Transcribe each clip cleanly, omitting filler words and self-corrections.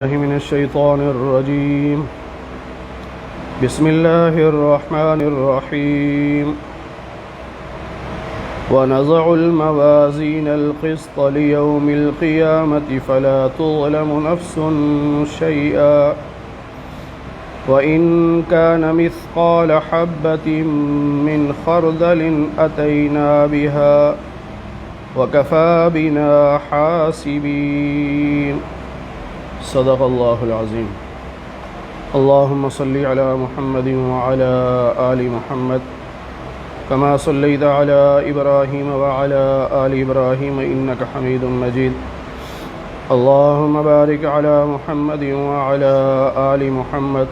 من الشيطان الرجيم. بسم الله الرحمن الرحيم. ونضع الموازين القسط ليوم القيامة فلا تظلم نفس شيئا وإن كان مثقال حبة من خردل أتينا بها وكفى بنا حاسبين. صدق اللہ العظیم. اللهم صل على محمد وعلى آل محمد كما صليت على إبراهيم وعلى آل إبراهيم إنك حميد مجيد. اللهم بارك على محمد وعلى آل محمد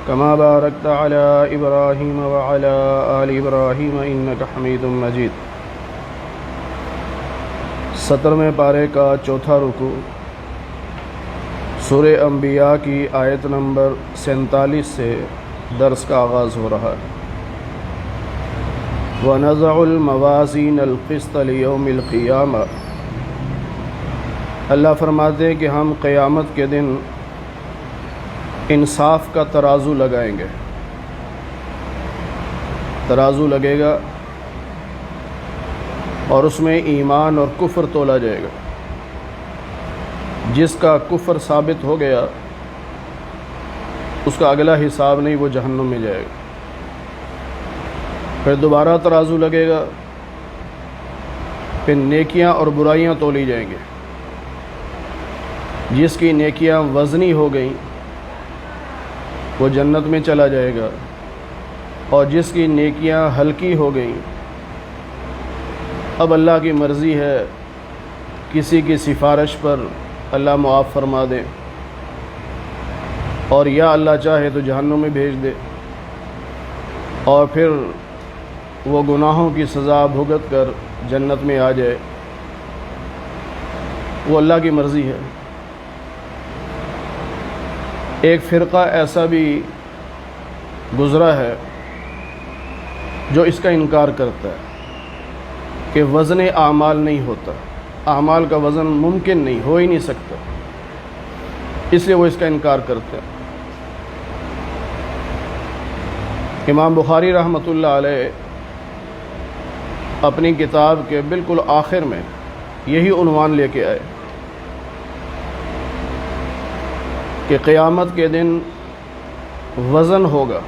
كما باركت على إبراهيم وعلى آل إبراهيم إنك حميد مجيد. 17ویں پارے کا چوتھا رکوع سورہ انبیاء کی آیت نمبر 47 سے درس کا آغاز ہو رہا ہے. وَنَضَعُ الْمَوَازِينَ الْقِسْطَ لِيَوْمِ الْقِيَامَةِ. اللہ فرماتے ہیں کہ ہم قیامت کے دن انصاف کا ترازو لگائیں گے. ترازو لگے گا اور اس میں ایمان اور کفر تولا جائے گا. جس کا کفر ثابت ہو گیا اس کا اگلا حساب نہیں، وہ جہنم میں جائے گا. پھر دوبارہ ترازو لگے گا، پھر نیکیاں اور برائیاں تولی جائیں گے. جس کی نیکیاں وزنی ہو گئیں وہ جنت میں چلا جائے گا، اور جس کی نیکیاں ہلکی ہو گئیں اب اللہ کی مرضی ہے، کسی کی سفارش پر اللہ معاف فرما دے، اور یا اللہ چاہے تو جہنم میں بھیج دے، اور پھر وہ گناہوں کی سزا بھگت کر جنت میں آ جائے. وہ اللہ کی مرضی ہے. ایک فرقہ ایسا بھی گزرا ہے جو اس کا انکار کرتا ہے کہ وزن اعمال نہیں ہوتا، اعمال کا وزن ممکن نہیں، ہو ہی نہیں سکتا، اس لیے وہ اس کا انکار کرتے ہیں. امام بخاری رحمۃ اللہ علیہ اپنی کتاب کے بالکل آخر میں یہی عنوان لے کے آئے کہ قیامت کے دن وزن ہوگا،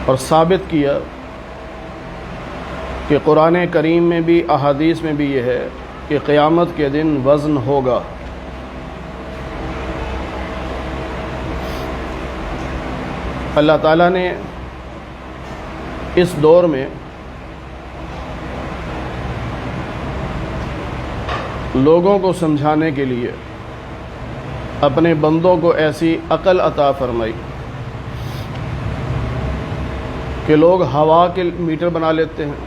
اور ثابت کیا کہ قرآن کریم میں بھی احادیث میں بھی یہ ہے کہ قیامت کے دن وزن ہوگا. اللہ تعالیٰ نے اس دور میں لوگوں کو سمجھانے کے لیے اپنے بندوں کو ایسی عقل عطا فرمائی کہ لوگ ہوا کے میٹر بنا لیتے ہیں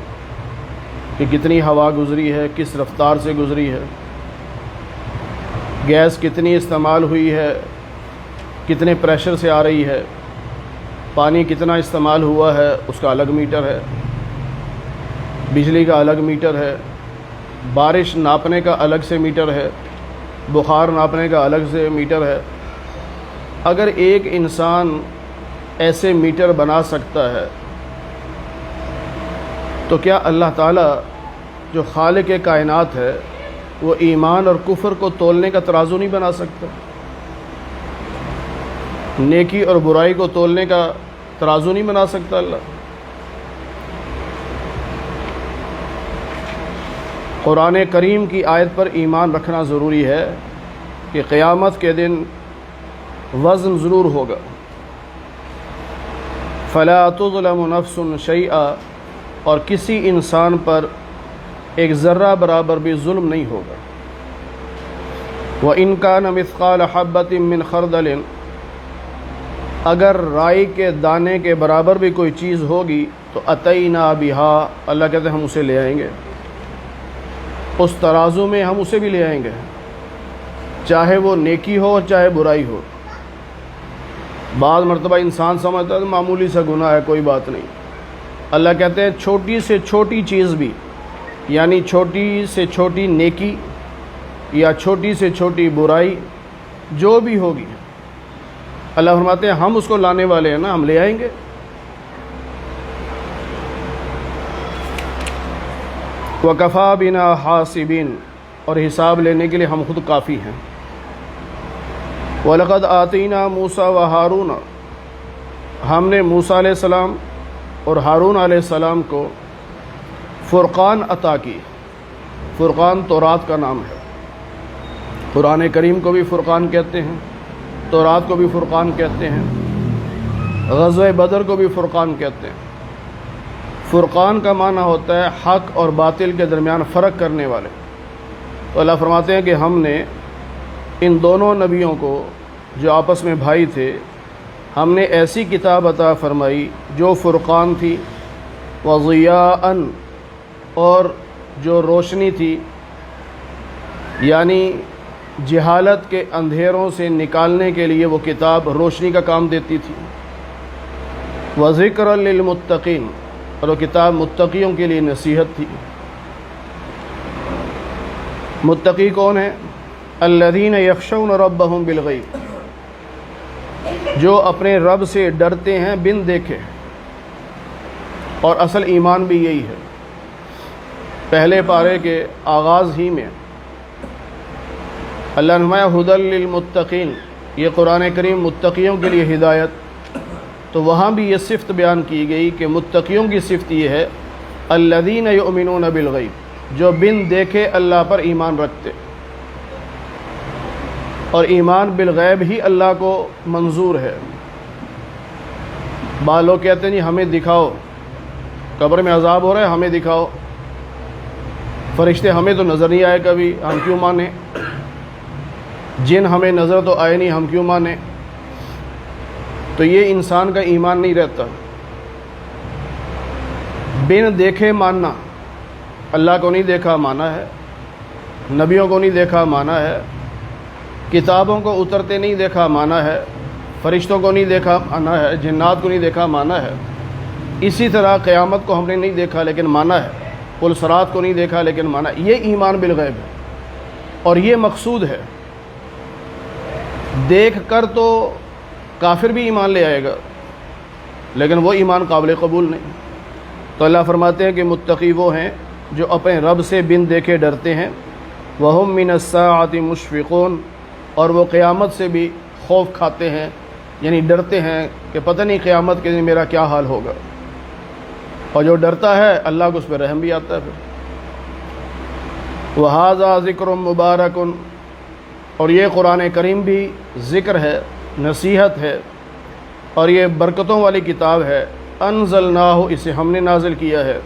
کہ کتنی ہوا گزری ہے، کس رفتار سے گزری ہے، گیس کتنی استعمال ہوئی ہے، کتنے پریشر سے آ رہی ہے، پانی کتنا استعمال ہوا ہے، اس کا الگ میٹر ہے، بجلی کا الگ میٹر ہے، بارش ناپنے کا الگ سے میٹر ہے، بخار ناپنے کا الگ سے میٹر ہے. اگر ایک انسان ایسے میٹر بنا سکتا ہے تو کیا اللہ تعالیٰ جو خالق کائنات ہے وہ ایمان اور کفر کو تولنے کا ترازو نہیں بنا سکتا؟ نیکی اور برائی کو تولنے کا ترازو نہیں بنا سکتا اللہ؟ قرآن کریم کی آیت پر ایمان رکھنا ضروری ہے کہ قیامت کے دن وزن ضرور ہوگا. فلا تظلم نفس شیئا، اور کسی انسان پر ایک ذرہ برابر بھی ظلم نہیں ہوگا. وَإِن كَانَ مِثْقَالَ حَبَّةٍ مِّنْ خَرْدَلٍ، اگر رائی کے دانے کے برابر بھی کوئی چیز ہوگی تو أَتَيْنَا بِهَا، اللہ کہتے ہیں ہم اسے لے آئیں گے. اس ترازو میں ہم اسے بھی لے آئیں گے، چاہے وہ نیکی ہو چاہے برائی ہو. بعض مرتبہ انسان سمجھتا ہے معمولی سا گناہ ہے، کوئی بات نہیں. اللہ کہتے ہیں چھوٹی سے چھوٹی چیز بھی، یعنی چھوٹی سے چھوٹی نیکی یا چھوٹی سے چھوٹی برائی جو بھی ہوگی، اللہ فرماتے ہیں ہم اس کو لانے والے ہیں نا، ہم لے آئیں گے۔ وَكَفَى بِنَا حَاسِبِينَ، اور حساب لینے کے لیے ہم خود کافی ہیں۔ وَلَقَدْ آتَيْنَا مُوسَىٰ وَهَارُونَ، ہم نے موسیٰ علیہ السلام اور ہارون علیہ السلام کو فرقان عطا کی۔ فرقان تورات کا نام ہے، قرآن کریم کو بھی فرقان کہتے ہیں، تورات کو بھی فرقان کہتے ہیں، غزوہ بدر کو بھی فرقان کہتے ہیں۔ فرقان کا معنی ہوتا ہے حق اور باطل کے درمیان فرق کرنے والے۔ تو اللہ فرماتے ہیں کہ ہم نے ان دونوں نبیوں کو جو آپس میں بھائی تھے، ہم نے ایسی کتاب عطا فرمائی جو فرقان تھی، وضیاءً، اور جو روشنی تھی، یعنی جہالت کے اندھیروں سے نکالنے کے لیے وہ کتاب روشنی کا کام دیتی تھی، وذکر للمتقین، اور وہ کتاب متقیوں کے لیے نصیحت تھی۔ متقی کون ہیں؟ الذین یخشون ربہم بالغیب، جو اپنے رب سے ڈرتے ہیں بن دیکھے، اور اصل ایمان بھی یہی ہے۔ پہلے پارے کے آغاز ہی میں اللہ نے فرمایا ھدی للمتقین، یہ قرآن کریم متقیوں کے لیے ہدایت، تو وہاں بھی یہ صفت بیان کی گئی کہ متقیوں کی صفت یہ ہے الذین یؤمنون بالغیب، جو بن دیکھے اللہ پر ایمان رکھتے، اور ایمان بالغیب ہی اللہ کو منظور ہے۔ بعض لوگ کہتے ہیں جی ہمیں دکھاؤ، قبر میں عذاب ہو رہا ہے ہمیں دکھاؤ، فرشتے ہمیں تو نظر نہیں آئے کبھی، ہم کیوں مانیں؟ جن ہمیں نظر تو آئے نہیں، ہم کیوں مانیں؟ تو یہ انسان کا ایمان نہیں رہتا۔ بن دیکھے ماننا، اللہ کو نہیں دیکھا مانا ہے، نبیوں کو نہیں دیکھا مانا ہے، کتابوں کو اترتے نہیں دیکھا مانا ہے، فرشتوں کو نہیں دیکھا مانا ہے، جنات کو نہیں دیکھا مانا ہے۔ اسی طرح قیامت کو ہم نے نہیں دیکھا لیکن مانا ہے، پل صراط کو نہیں دیکھا لیکن مانا ہے۔ یہ ایمان بالغیب ہے، اور یہ مقصود ہے۔ دیکھ کر تو کافر بھی ایمان لے آئے گا، لیکن وہ ایمان قابل قبول نہیں۔ تو اللہ فرماتے ہیں کہ متقی وہ ہیں جو اپنے رب سے بن دیکھے ڈرتے ہیں، وَهُم مِّنَ السَّاعَةِ مُشْفِقُونَ، اور وہ قیامت سے بھی خوف کھاتے ہیں، یعنی ڈرتے ہیں کہ پتہ نہیں قیامت کے دن میرا کیا حال ہوگا۔ اور جو ڈرتا ہے اللہ کو اس پہ رحم بھی آتا ہے پھر۔ وَهَذَا ذِكْرٌ مُبَارَكٌ، اور یہ قرآن کریم بھی ذکر ہے، نصیحت ہے، اور یہ برکتوں والی کتاب ہے۔ انزلناہ، اسے ہم نے نازل کیا ہے۔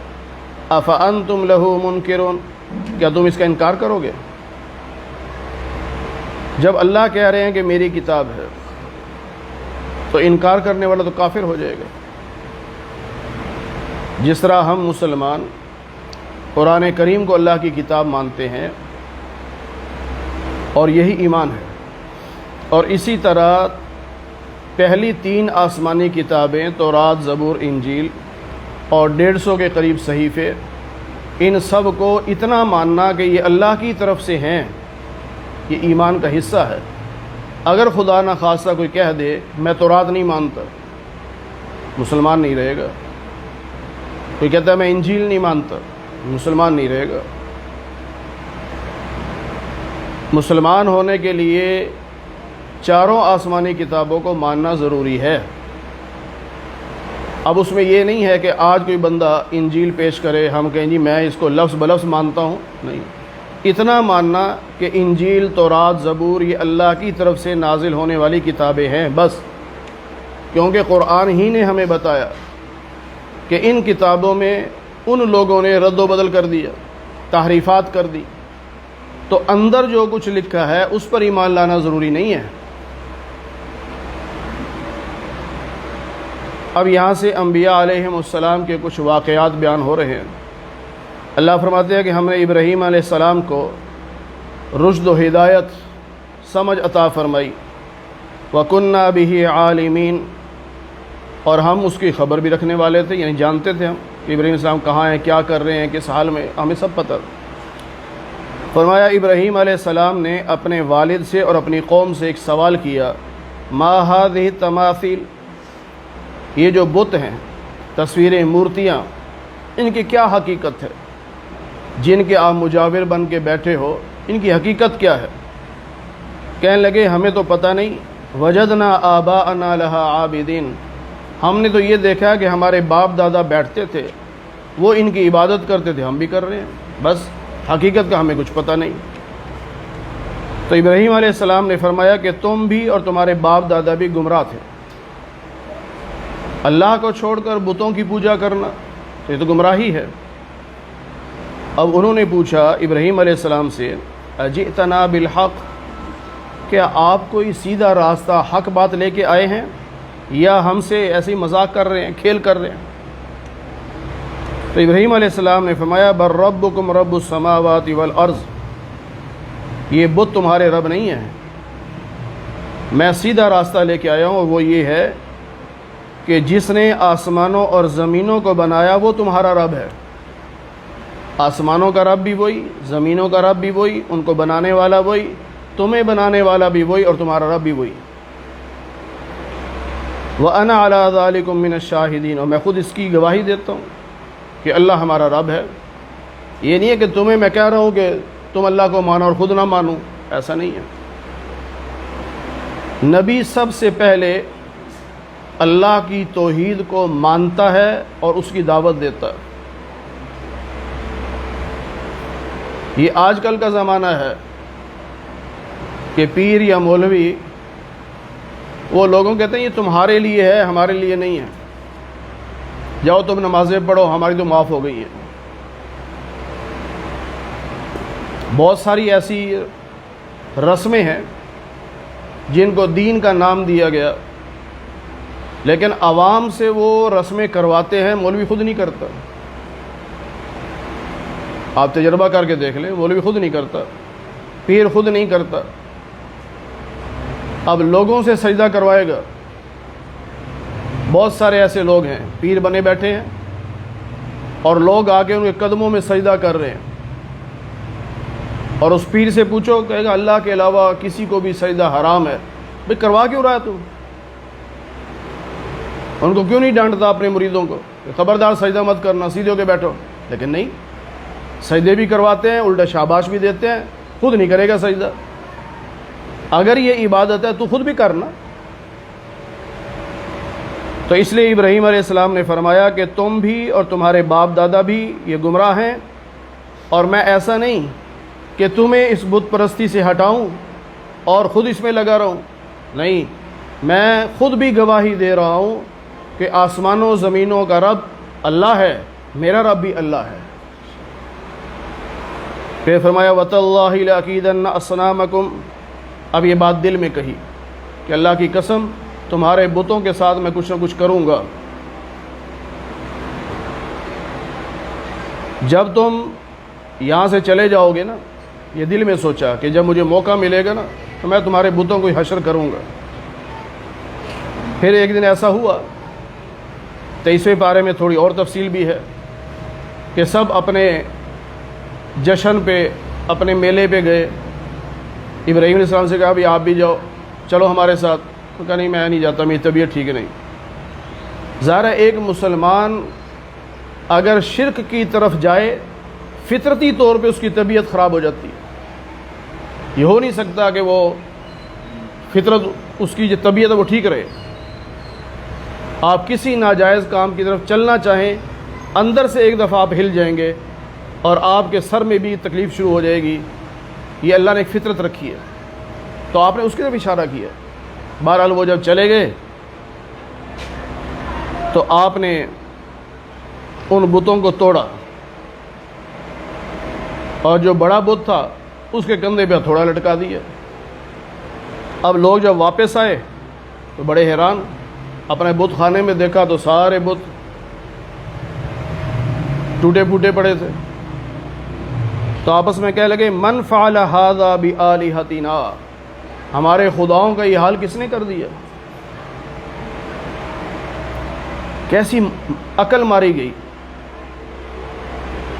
افانتم لہ منکرون، کیا تم اس کا انکار کرو گے؟ جب اللہ کہہ رہے ہیں کہ میری کتاب ہے تو انکار کرنے والا تو کافر ہو جائے گا۔ جس طرح ہم مسلمان قرآن کریم کو اللہ کی کتاب مانتے ہیں اور یہی ایمان ہے، اور اسی طرح پہلی 3 آسمانی کتابیں تورات، زبور، انجیل اور 150 کے قریب صحیفے، ان سب کو اتنا ماننا کہ یہ اللہ کی طرف سے ہیں، یہ ایمان کا حصہ ہے۔ اگر خدا نہ خواستہ کوئی کہہ دے میں تورات نہیں مانتا، مسلمان نہیں رہے گا۔ کوئی کہتا ہے میں انجیل نہیں مانتا، مسلمان نہیں رہے گا۔ مسلمان ہونے کے لیے چاروں آسمانی کتابوں کو ماننا ضروری ہے۔ اب اس میں یہ نہیں ہے کہ آج کوئی بندہ انجیل پیش کرے ہم کہیں جی میں اس کو لفظ بلفظ مانتا ہوں، نہیں، اتنا ماننا کہ انجیل، تورات، زبور یہ اللہ کی طرف سے نازل ہونے والی کتابیں ہیں بس، کیونکہ قرآن ہی نے ہمیں بتایا کہ ان کتابوں میں ان لوگوں نے رد و بدل کر دیا، تحریفات کر دی، تو اندر جو کچھ لکھا ہے اس پر ایمان لانا ضروری نہیں ہے۔ اب یہاں سے انبیاء علیہم السلام کے کچھ واقعات بیان ہو رہے ہیں۔ اللہ فرماتے ہیں کہ ہم نے ابراہیم علیہ السلام کو رشد و ہدایت، سمجھ عطا فرمائی، وَكُنَّا بِهِ عَالِمِينَ، اور ہم اس کی خبر بھی رکھنے والے تھے، یعنی جانتے تھے ہم کہ ابراہیم علیہ السلام کہاں ہیں، کیا کر رہے ہیں، کس حال میں، ہمیں سب پتہ۔ فرمایا ابراہیم علیہ السلام نے اپنے والد سے اور اپنی قوم سے ایک سوال کیا، ما هذه التماثیل، یہ جو بت ہیں، تصویریں، مورتیاں، ان کی کیا حقیقت ہے جن کے آپ مجاور بن کے بیٹھے ہو، ان کی حقیقت کیا ہے؟ کہنے لگے ہمیں تو پتہ نہیں، وجدنا آباءنا لها عابدین، ہم نے تو یہ دیکھا کہ ہمارے باپ دادا بیٹھتے تھے، وہ ان کی عبادت کرتے تھے، ہم بھی کر رہے ہیں، بس حقیقت کا ہمیں کچھ پتہ نہیں۔ تو ابراہیم علیہ السلام نے فرمایا کہ تم بھی اور تمہارے باپ دادا بھی گمراہ تھے، اللہ کو چھوڑ کر بتوں کی پوجا کرنا تو یہ تو گمراہی ہے۔ اب انہوں نے پوچھا ابراہیم علیہ السلام سے، اجئتنا بالحق، کیا آپ کوئی سیدھا راستہ حق بات لے کے آئے ہیں یا ہم سے ایسے ہی مذاق کر رہے ہیں، کھیل کر رہے ہیں؟ تو ابراہیم علیہ السلام نے فرمایا، بل ربکم رب السماوات والارض، یہ بت تمہارے رب نہیں ہے، میں سیدھا راستہ لے کے آیا ہوں، اور وہ یہ ہے کہ جس نے آسمانوں اور زمینوں کو بنایا وہ تمہارا رب ہے۔ آسمانوں کا رب بھی وہی، زمینوں کا رب بھی وہی، ان کو بنانے والا وہی، تمہیں بنانے والا بھی وہی، اور تمہارا رب بھی وہی۔ وَأَنَا عَلَىٰ ذَلِكُم مِّنَ الشَّاهِدِينَ، اور میں خود اس کی گواہی دیتا ہوں کہ اللہ ہمارا رب ہے۔ یہ نہیں ہے کہ تمہیں میں کہہ رہا ہوں کہ تم اللہ کو مانو اور خود نہ مانو، ایسا نہیں ہے۔ نبی سب سے پہلے اللہ کی توحید کو مانتا ہے اور اس کی دعوت دیتا ہے۔ یہ آج کل کا زمانہ ہے کہ پیر یا مولوی وہ لوگوں کہتے ہیں یہ تمہارے لیے ہے، ہمارے لیے نہیں ہے، جاؤ تم نمازیں پڑھو، ہماری تو معاف ہو گئی ہیں۔ بہت ساری ایسی رسمیں ہیں جن کو دین کا نام دیا گیا، لیکن عوام سے وہ رسمیں کرواتے ہیں، مولوی خود نہیں کرتا۔ آپ تجربہ کر کے دیکھ لیں، مولوی خود نہیں کرتا، پیر خود نہیں کرتا، اب لوگوں سے سجدہ کروائے گا۔ بہت سارے ایسے لوگ ہیں پیر بنے بیٹھے ہیں اور لوگ آ کے ان کے قدموں میں سجدہ کر رہے ہیں، اور اس پیر سے پوچھو کہے گا اللہ کے علاوہ کسی کو بھی سجدہ حرام ہے۔ بھئی کروا کیوں رہا ہے تو؟ ان کو کیوں نہیں ڈانٹتا اپنے مریدوں کو کہ خبردار سجدہ مت کرنا، سیدھے ہو کے بیٹھو؟ لیکن نہیں، سجدے بھی کرواتے ہیں، الٹا شاباش بھی دیتے ہیں، خود نہیں کرے گا سجدہ۔ اگر یہ عبادت ہے تو خود بھی کرنا۔ تو اس لیے ابراہیم علیہ السلام نے فرمایا کہ تم بھی اور تمہارے باپ دادا بھی یہ گمراہ ہیں، اور میں ایسا نہیں کہ تمہیں اس بت پرستی سے ہٹاؤں اور خود اس میں لگا رہوں، نہیں، میں خود بھی گواہی دے رہا ہوں کہ آسمانوں زمینوں کا رب اللہ ہے، میرا رب بھی اللہ ہے۔ پھر فرمایا وَتَاللَّهِ لَأَكِيدَنَّ أَصْنَامَكُمْ، اب یہ بات دل میں کہی کہ اللہ کی قسم تمہارے بتوں کے ساتھ میں کچھ نہ کچھ کروں گا۔ جب تم یہاں سے چلے جاؤ گے نا، یہ دل میں سوچا کہ جب مجھے موقع ملے گا نا تو میں تمہارے بتوں کو حشر کروں گا۔ پھر ایک دن ایسا ہوا، 23ویں پارے میں تھوڑی اور تفصیل بھی ہے کہ سب اپنے جشن پہ، اپنے میلے پہ گئے۔ ابراہیم علیہ السلام سے کہا بھی آپ بھی جاؤ، چلو ہمارے ساتھ۔ تو کہا نہیں میں نہیں جاتا، میری طبیعت ٹھیک نہیں۔ ظاہر ہے ایک مسلمان اگر شرک کی طرف جائے فطرتی طور پہ اس کی طبیعت خراب ہو جاتی ہے۔ یہ ہو نہیں سکتا کہ وہ فطرت اس کی جو طبیعت ہے وہ ٹھیک رہے۔ آپ کسی ناجائز کام کی طرف چلنا چاہیں، اندر سے ایک دفعہ آپ ہل جائیں گے اور آپ کے سر میں بھی تکلیف شروع ہو جائے گی۔ یہ اللہ نے ایک فطرت رکھی ہے، تو آپ نے اس کی طرف اشارہ کیا۔ بہرحال وہ جب چلے گئے تو آپ نے ان بتوں کو توڑا، اور جو بڑا بت تھا اس کے کندھے پہ تھوڑا لٹکا دیا۔ اب لوگ جب واپس آئے تو بڑے حیران، اپنے بت خانے میں دیکھا تو سارے بت ٹوٹے پھوٹے پڑے تھے۔ تو آپس میں کہنے لگے من فعل ھذا بآلہتنا، ہمارے خداؤں کا یہ حال کس نے کر دیا؟ کیسی عقل ماری گئی۔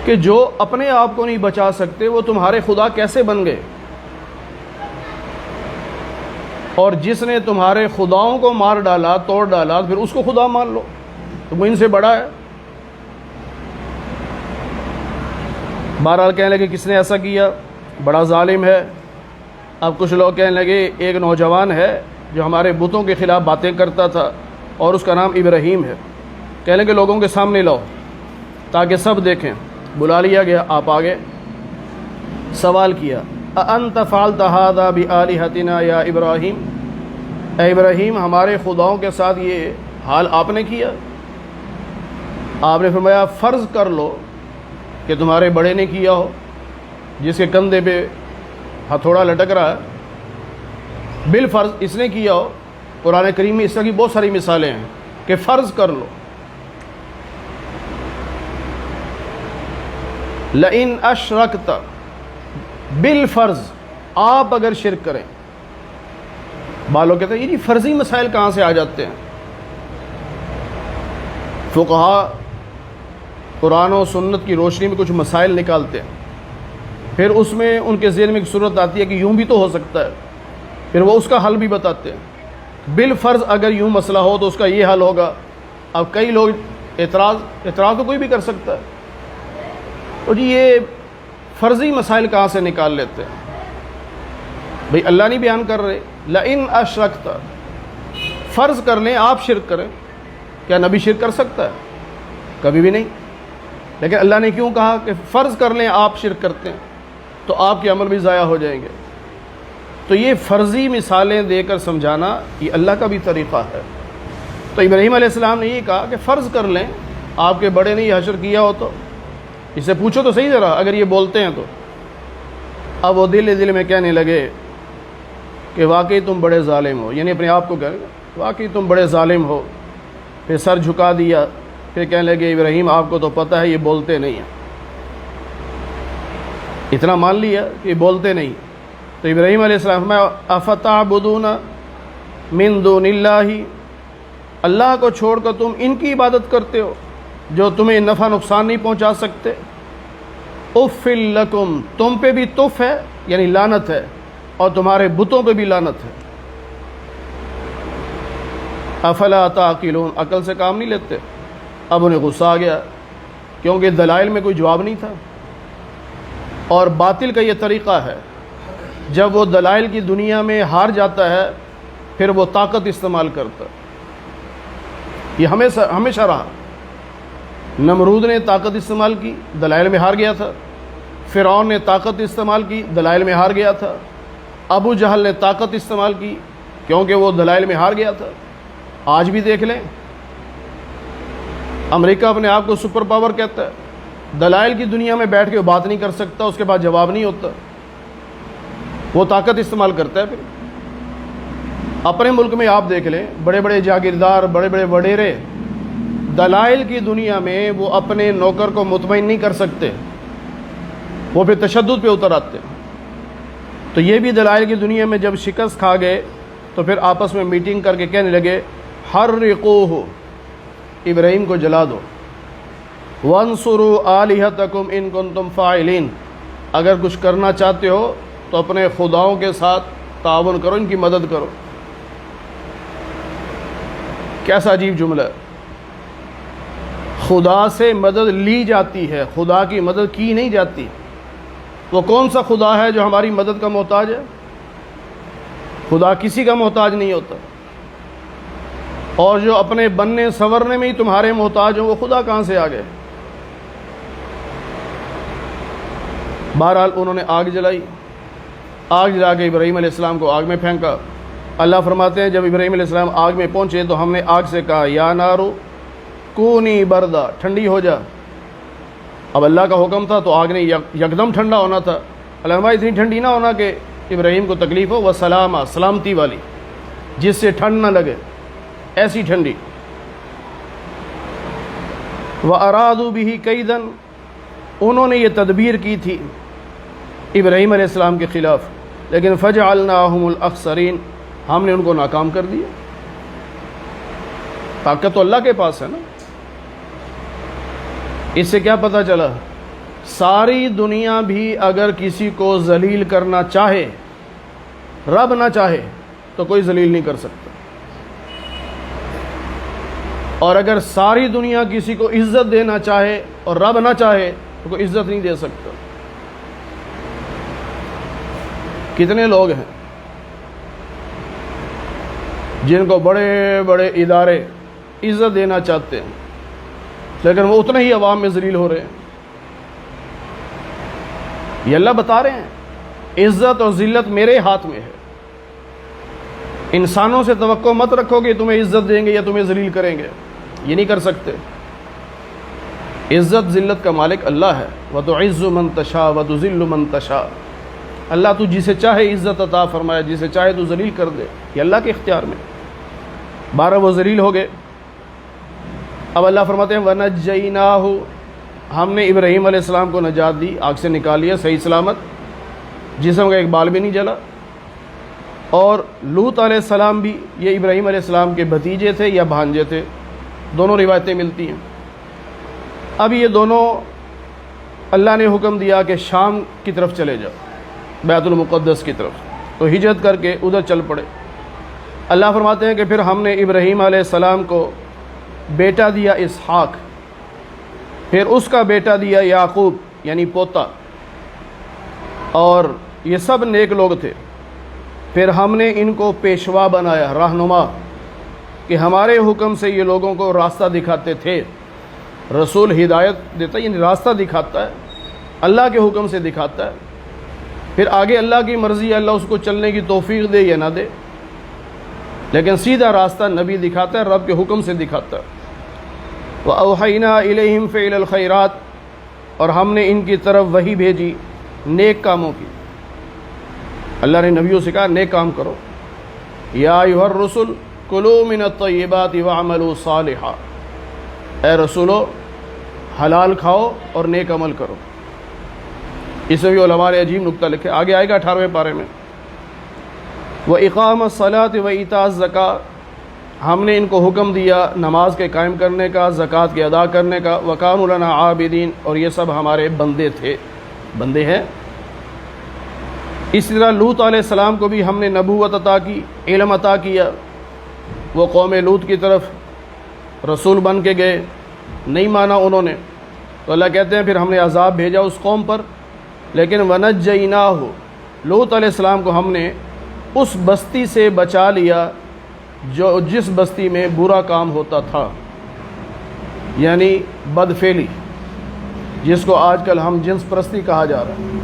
کہ جو اپنے آپ کو نہیں بچا سکتے وہ تمہارے خدا کیسے بن گئے، اور جس نے تمہارے خداؤں کو مار ڈالا، توڑ ڈالا، پھر اس کو خدا مان لو، تو وہ ان سے بڑا ہے۔ بہرحال کہنے لگے کس نے ایسا کیا، بڑا ظالم ہے۔ اب کچھ لوگ کہنے لگے ایک نوجوان ہے جو ہمارے بتوں کے خلاف باتیں کرتا تھا اور اس کا نام ابراہیم ہے، کہنے لگے لوگوں کے سامنے لاؤ تاکہ سب دیکھیں۔ بلا لیا گیا، آپ آگے سوال کیا، اَأَنْتَ فَعَلْتَ هَذَا بِآلِهَتِنَا يَا ابراہیم، اے ابراہیم ہمارے خداؤں کے ساتھ یہ حال آپ نے کیا؟ آپ نے فرمایا فرض کر لو کہ تمہارے بڑے نے کیا ہو، جس کے کندھے پہ ہتھوڑا لٹک رہا ہے، بالفرض اس نے کیا ہو۔ قرآن کریم میں اس طرح کی بہت ساری مثالیں ہیں کہ فرض کر لو۔ لئن اشرکت، بالفرض آپ اگر شرک کریں۔ بالوں کہتے ہیں یہ فرضی مسائل کہاں سے آ جاتے ہیں؟ فقہا قرآن و سنت کی روشنی میں کچھ مسائل نکالتے ہیں، پھر اس میں ان کے ذہن میں ایک صورت آتی ہے کہ یوں بھی تو ہو سکتا ہے، پھر وہ اس کا حل بھی بتاتے ہیں۔ بالفرض اگر یوں مسئلہ ہو تو اس کا یہ حل ہوگا۔ اب کئی لوگ اعتراض تو کوئی بھی کر سکتا ہے، تو جی یہ فرضی مسائل کہاں سے نکال لیتے ہیں؟ بھئی اللہ نہیں بیان کر رہے لئن اشرکت، فرض کر لیں آپ شرک کریں، کیا نبی شرک کر سکتا ہے؟ کبھی بھی نہیں۔ لیکن اللہ نے کیوں کہا کہ فرض کر لیں آپ شرک کرتے ہیں تو آپ کے عمل بھی ضائع ہو جائیں گے؟ تو یہ فرضی مثالیں دے کر سمجھانا یہ اللہ کا بھی طریقہ ہے۔ تو ابراہیم علیہ السلام نے یہ کہا کہ فرض کر لیں آپ کے بڑے نے یہ حشر کیا ہو، تو اس سے پوچھو تو صحیح ذرا اگر یہ بولتے ہیں تو۔ اب وہ دل میں کہنے لگے کہ واقعی تم بڑے ظالم ہو، یعنی اپنے آپ کو کہہ رہے واقعی تم بڑے ظالم ہو۔ پھر سر جھکا دیا، پھر کہنے لگے ابراہیم آپ کو تو پتہ ہے یہ بولتے نہیں ہیں۔ اتنا مان لیا کہ یہ بولتے نہیں۔ تو ابراہیم علیہ السلام میں افتعبدون من دون اللہ، اللہ کو چھوڑ کر تم ان کی عبادت کرتے ہو جو تمہیں نفع نقصان نہیں پہنچا سکتے۔ اف لکم، تم پہ بھی تف ہے یعنی لعنت ہے، اور تمہارے بتوں پہ بھی لعنت ہے۔ افلا تعقلون، عقل سے کام نہیں لیتے؟ اب انہیں غصہ آ گیا کیونکہ دلائل میں کوئی جواب نہیں تھا، اور باطل کا یہ طریقہ ہے جب وہ دلائل کی دنیا میں ہار جاتا ہے پھر وہ طاقت استعمال کرتا ہے۔ یہ ہمیشہ رہا۔ نمرود نے طاقت استعمال کی، دلائل میں ہار گیا تھا۔ فرعون نے طاقت استعمال کی، دلائل میں ہار گیا تھا۔ ابو جہل نے طاقت استعمال کی کیونکہ وہ دلائل میں ہار گیا تھا۔ آج بھی دیکھ لیں، امریکہ اپنے آپ کو سپر پاور کہتا ہے، دلائل کی دنیا میں بیٹھ کے وہ بات نہیں کر سکتا، اس کے بعد جواب نہیں ہوتا، وہ طاقت استعمال کرتا ہے۔ پھر اپنے ملک میں آپ دیکھ لیں، بڑے بڑے جاگیردار، بڑے بڑے وڈیرے دلائل کی دنیا میں وہ اپنے نوکر کو مطمئن نہیں کر سکتے، وہ پھر تشدد پہ اتر آتے ہیں۔ تو یہ بھی دلائل کی دنیا میں جب شکست کھا گئے تو پھر آپس میں میٹنگ کر کے کہنے لگے حرقوہ، ابراہیم کو جلا دو، وانصروا آلہتکم ان کنتم فاعلین، اگر کچھ کرنا چاہتے ہو تو اپنے خداؤں کے ساتھ تعاون کرو، ان کی مدد کرو۔ کیسا عجیب جملہ ہے، خدا سے مدد لی جاتی ہے، خدا کی مدد کی نہیں جاتی۔ وہ کون سا خدا ہے جو ہماری مدد کا محتاج ہے؟ خدا کسی کا محتاج نہیں ہوتا، اور جو اپنے بننے سنورنے میں ہی تمہارے محتاج ہوں وہ خدا کہاں سے آ گئے؟ بہرحال انہوں نے آگ جلائی، آگ جلا کے ابراہیم علیہ السلام کو آگ میں پھینکا۔ اللہ فرماتے ہیں جب ابراہیم علیہ السلام آگ میں پہنچے تو ہم نے آگ سے کہا یا نارو کونی بردا، ٹھنڈی ہو جا۔ اب اللہ کا حکم تھا تو آگ نے یکدم ٹھنڈا ہونا تھا۔ علماء اتنی ٹھنڈی نہ ہونا کہ ابراہیم کو تکلیف ہو، وہ سلامہ، سلامتی والی، جس سے ٹھنڈ نہ لگے، ایسی ٹھنڈی۔ وَأَرَادُوا بِهِ كَيْدًا، انہوں نے یہ تدبیر کی تھی ابراہیم علیہ السلام کے خلاف، لیکن فَجَعَلْنَاهُمُ الْأَخْسَرِينَ، ہم نے ان کو ناکام کر دیا۔ طاقت تو اللہ کے پاس ہے نا۔ اس سے کیا پتہ چلا ساری دنیا بھی اگر کسی کو ذلیل کرنا چاہے، رب نہ چاہے تو کوئی ذلیل نہیں کر سکتا، اور اگر ساری دنیا کسی کو عزت دینا چاہے اور رب نہ چاہے تو کوئی عزت نہیں دے سکتا۔ کتنے لوگ ہیں جن کو بڑے بڑے ادارے عزت دینا چاہتے ہیں، لیکن وہ اتنے ہی عوام میں ذلیل ہو رہے ہیں۔ یہ اللہ بتا رہے ہیں عزت اور ذلت میرے ہاتھ میں ہے، انسانوں سے توقع مت رکھو کہ تمہیں عزت دیں گے یا تمہیں ذلیل کریں گے، یہ نہیں کر سکتے۔ عزت ذلت کا مالک اللہ ہے، وَتُعِزُّ مَن تَشَاءُ وَتُذِلُّ مَن تَشَاءُ۔ اللہ تو جسے چاہے عزت عطا فرمائے، جسے چاہے تو ذلیل کر دے، یہ اللہ کے اختیار میں۔ 12 وہ ذلیل ہو گئے۔ اب اللہ فرماتے ہیں وَنَجَّيْنَاهُ، ہم نے ابراہیم علیہ السلام کو نجات دی، آگ سے نکال لیا صحیح سلامت، جسم کا ایک بال بھی نہیں جلا۔ اور لوط علیہ السلام بھی، یہ ابراہیم علیہ السلام کے بھتیجے تھے یا بھانجے تھے، دونوں روایتیں ملتی ہیں۔ اب یہ دونوں اللہ نے حکم دیا کہ شام کی طرف چلے جاؤ، بیت المقدس کی طرف، تو ہجرت کر کے ادھر چل پڑے۔ اللہ فرماتے ہیں کہ پھر ہم نے ابراہیم علیہ السلام کو بیٹا دیا اسحاق، پھر اس کا بیٹا دیا یعقوب یعنی پوتا، اور یہ سب نیک لوگ تھے۔ پھر ہم نے ان کو پیشوا بنایا، رہنما، کہ ہمارے حکم سے یہ لوگوں کو راستہ دکھاتے تھے۔ رسول ہدایت دیتا ہے، یعنی راستہ دکھاتا ہے، اللہ کے حکم سے دکھاتا ہے۔ پھر آگے اللہ کی مرضی ہے، اللہ اس کو چلنے کی توفیق دے یا نہ دے، لیکن سیدھا راستہ نبی دکھاتا ہے، رب کے حکم سے دکھاتا ہے۔ وَأَوْحَيْنَا إِلَيْهِمْ فِعْلَ الْخَيْرَاتِ، اور ہم نے ان کی طرف وحی بھیجی نیک کاموں کی۔ اللہ نے نبیوں سے کہا نیک کام کرو، یا ایھا الرسل کلوا من الطیبات واعملوا صالحا، اے رسولو حلال کھاؤ اور نیک عمل کرو۔ اس میں بھی علماء نے عجیب نکتہ لکھے، آگے آئے گا 18ویں پارے میں۔ وَإِقَامَ الصَّلَاةِ وَإِيتَاءَ الزَّكَاةِ، ہم نے ان کو حکم دیا نماز کے قائم کرنے کا، زکوٰۃ کے ادا کرنے کا۔ وَكَانُوا لَنَا عَابِدِينَ، اور یہ سب ہمارے بندے تھے، بندے ہیں۔ اسی طرح لوط علیہ السلام کو بھی ہم نے نبوت عطا کی، علم عطا کیا۔ وہ قوم لوط کی طرف رسول بن کے گئے، نہیں مانا انہوں نے، تو اللہ کہتے ہیں پھر ہم نے عذاب بھیجا اس قوم پر۔ لیکن وَنَجَّيْنَاهُ، لوط علیہ السلام کو ہم نے اس بستی سے بچا لیا جس بستی میں برا کام ہوتا تھا، یعنی بدفعلی، جس کو آج کل ہم جنس پرستی کہا جا رہا ہے۔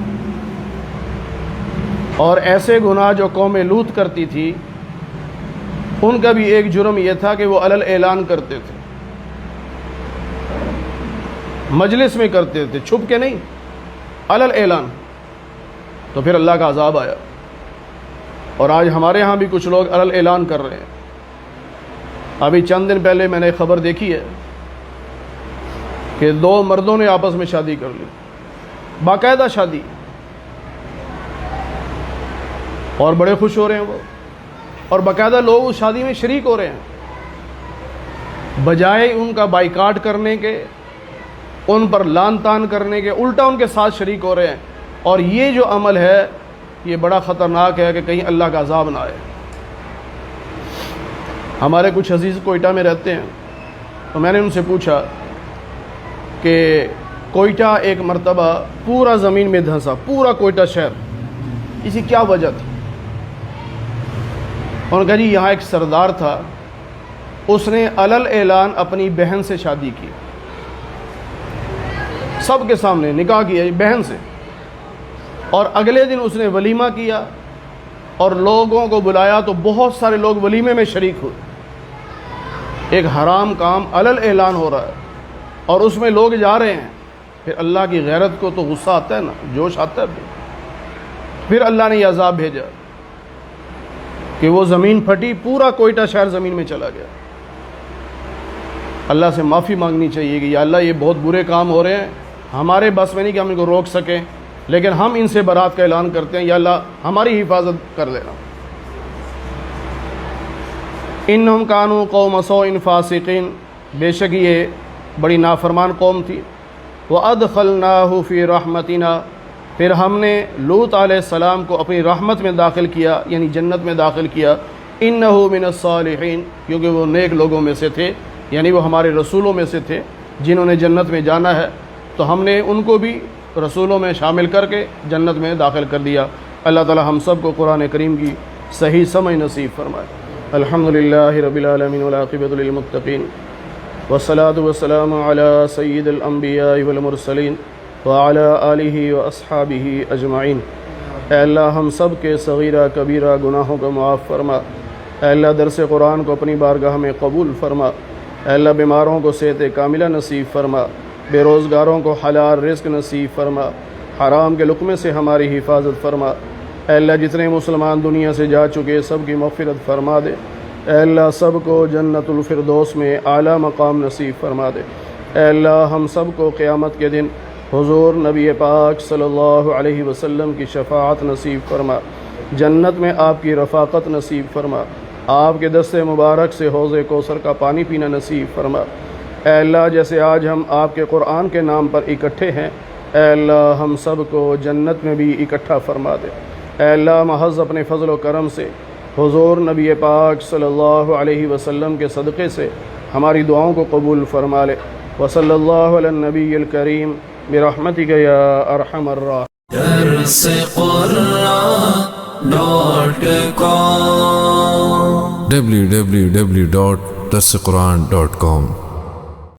اور ایسے گناہ جو قوم لوط کرتی تھی، ان کا بھی ایک جرم یہ تھا کہ وہ علل اعلان کرتے تھے، مجلس میں کرتے تھے، چھپ کے نہیں، علل اعلان۔ تو پھر اللہ کا عذاب آیا، اور آج ہمارے ہاں بھی کچھ لوگ علل اعلان کر رہے ہیں۔ ابھی چند دن پہلے میں نے خبر دیکھی ہے کہ 2 مردوں نے آپس میں شادی کر لی، باقاعدہ شادی، اور بڑے خوش ہو رہے ہیں وہ، اور باقاعدہ لوگ اس شادی میں شریک ہو رہے ہیں، بجائے ان کا بائیکاٹ کرنے کے، ان پر لان تان کرنے کے، الٹا ان کے ساتھ شریک ہو رہے ہیں۔ اور یہ جو عمل ہے یہ بڑا خطرناک ہے کہ کہیں اللہ کا عذاب نہ آئے۔ ہمارے کچھ عزیز کوئٹہ میں رہتے ہیں، تو میں نے ان سے پوچھا کہ کوئٹہ ایک مرتبہ پورا زمین میں دھنسا، پورا کوئٹہ شہر، اس کی کیا وجہ تھی؟ انہوں نے کہا جی یہاں ایک سردار تھا، اس نے علل اعلان اپنی بہن سے شادی کی، سب کے سامنے نکاح کیا بہن سے، اور اگلے دن اس نے ولیمہ کیا اور لوگوں کو بلایا، تو بہت سارے لوگ ولیمے میں شریک ہوئے۔ ایک حرام کام علل اعلان ہو رہا ہے اور اس میں لوگ جا رہے ہیں، پھر اللہ کی غیرت کو تو غصہ آتا ہے نا، جوش آتا ہے۔ پھر اللہ نے یہ عذاب بھیجا کہ وہ زمین پھٹی، پورا کوئٹہ شہر زمین میں چلا گیا۔ اللہ سے معافی مانگنی چاہیے کہ یا اللہ یہ بہت برے کام ہو رہے ہیں، ہمارے بس میں نہیں کہ ہم ان کو روک سکیں، لیکن ہم ان سے برات کا اعلان کرتے ہیں، یا اللہ ہماری حفاظت کر لینا۔ انہم کانوا قوم سوء فاسقین، بے شک یہ بڑی نافرمان قوم تھی۔ وَأَدْخَلْنَاهُ فِي رَحْمَتِنَا، پھر ہم نے لوط علیہ السلام کو اپنی رحمت میں داخل کیا، یعنی جنت میں داخل کیا، إِنَّهُ مِنَ الصَّالِحِينَ، کیونکہ وہ نیک لوگوں میں سے تھے، یعنی وہ ہمارے رسولوں میں سے تھے جنہوں نے جنت میں جانا ہے، تو ہم نے ان کو بھی رسولوں میں شامل کر کے جنت میں داخل کر دیا۔ اللہ تعالی ہم سب کو قرآن کریم کی صحیح سمجھ نصیب فرمائے۔ الحمدللہ رب العالمین والعاقبۃ للمتقین والصلاة والسلام علی سید الانبیاء والمرسلین وعلی آلہ واصحابہ اجمعین۔ اے اللہ ہم سب کے صغیرہ کبیرہ گناہوں کو معاف فرما۔ اے اللہ درس قرآن کو اپنی بارگاہ میں قبول فرما۔ اے اللہ بیماروں کو صحت کاملہ نصیب فرما، بے روزگاروں کو حلال رزق نصیب فرما، حرام کے لقمے سے ہماری حفاظت فرما۔ اے اللہ جتنے مسلمان دنیا سے جا چکے سب کی مغفرت فرما دے۔ اے اللہ سب کو جنت الفردوس میں اعلیٰ مقام نصیب فرما دے۔ اے اللہ ہم سب کو قیامت کے دن حضور نبی پاک صلی اللہ علیہ وسلم کی شفاعت نصیب فرما، جنت میں آپ کی رفاقت نصیب فرما، آپ کے دست مبارک سے حوض کوثر کا پانی پینا نصیب فرما۔ اے اللہ جیسے آج ہم آپ کے قرآن کے نام پر اکٹھے ہیں، اے اللہ ہم سب کو جنت میں بھی اکٹھا فرما دے۔ اے اللہ محض اپنے فضل و کرم سے حضور نبی پاک صلی اللہ علیہ وسلم کے صدقے سے ہماری دعاؤں کو قبول فرما لے۔ وصلی اللہ علی النبی الکریم برحمتک یا ارحم الراحمین۔ درس قرآن.com www.darsequran.com